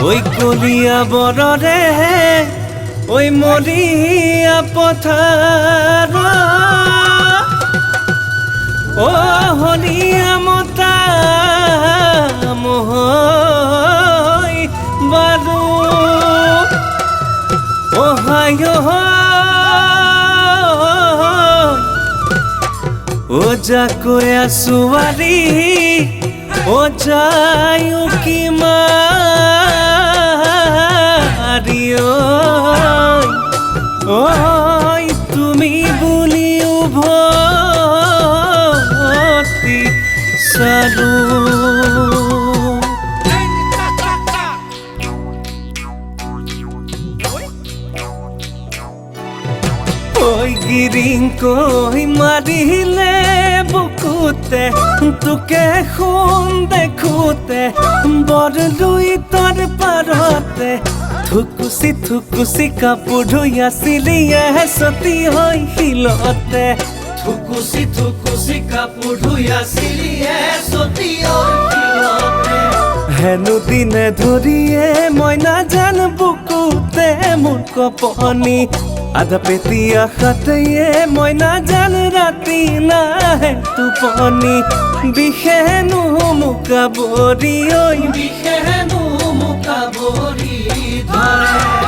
ওই কলিয়া বররে ওই মরিয়া পথার ও হলিয়া মতা মোহই বারু ও হায় ও যা কয়া সুয়ারি ও যায়ু কি মারিও ওই তুমি বলিও ভক্তি সারু ওই গিরিং কই মারিলে বুকুতে তোকে খুন দেখুতে বড় লুই তোর পারতে থুকুসি কাপড় ধুইয়াছিলি সতী হৈ শিলতে থুকুসি কাপড় ধুইয়াছিলি সতী হৈ শিলতে হেনু দিনে ধরিয়ে মই নাজান বুকুতে মোৰ কপনি আধা পেতিয়া খাটয়ে মই নাজান ৰাতি নাহে টোপনি বিষেনো মুকাবৰি ঐ বিষেনো মুকাবৰি ধৰে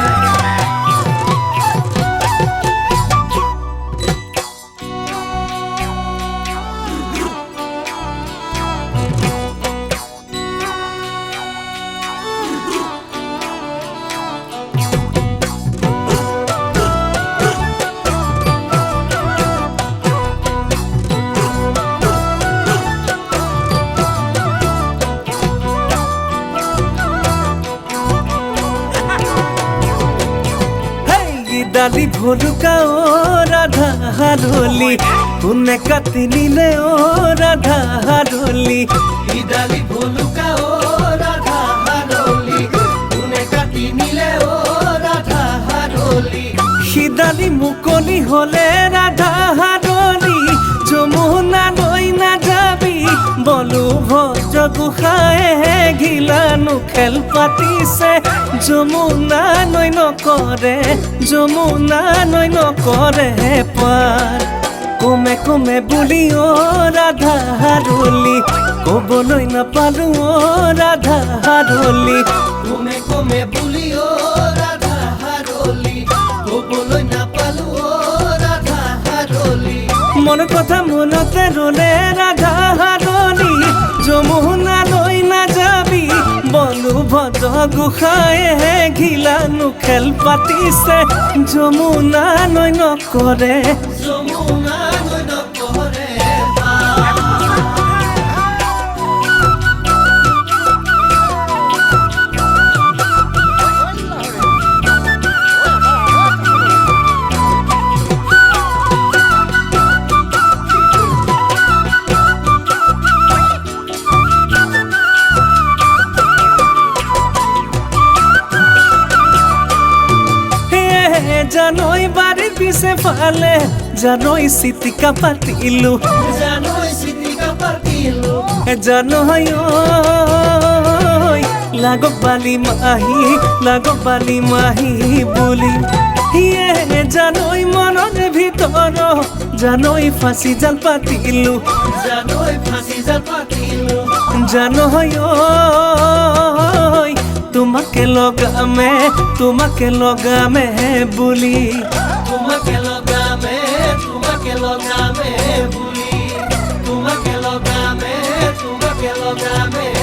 ডালি ভলুকা ও রাধা হারলি কোনে কাটি নিলে ও রাধা হারলি ডালি ভলুকা ও রাধা হারলি কোনে কাটি নিলে ও রাধা হারলি সিদালি মুকলি হলে রাধা হারলি যমুনা নৈ না যাবি বলু ভজ গোসাঁয়ে ঘিলানো খেল পাতিছে যমুনা নৈ নকৰে যমুনা নৈ নকৰে পাৰ কমে কমে বুলি অ ৰাধা হাৰলি ক'বলৈ নাপালো অ ৰাধা হাৰলি কমে কমে বুলি অ ৰাধা হাৰলি ক'বলৈ নাপালো অ ৰাধা হাৰলি মন কথা মনতে ৰলে ৰাধা হাৰলি যমুনা নৈ না যাবি বলু ভজ গোসাঁয়ে ঘিলানো খেল পাতিছে যমুনা নৈ নকৰে যমুনা নৈ নকৰে জানৈ বাৰী পিছে ফালে জানৈ চিটিকা পাতিলো জানৈ চিটিকা পাতিলো জানৈ লাগক বালি মাহি বুলি সিয়ে জানৈ মনৰ ভিতৰ জানৈ ফাঁচি জাল পাতিলো জানৈ ফাঁচি জাল পাতিলো জানৈ তোমাকে লগামে বুলি তোমাকে লগামে বুলি তোমাকে লগামে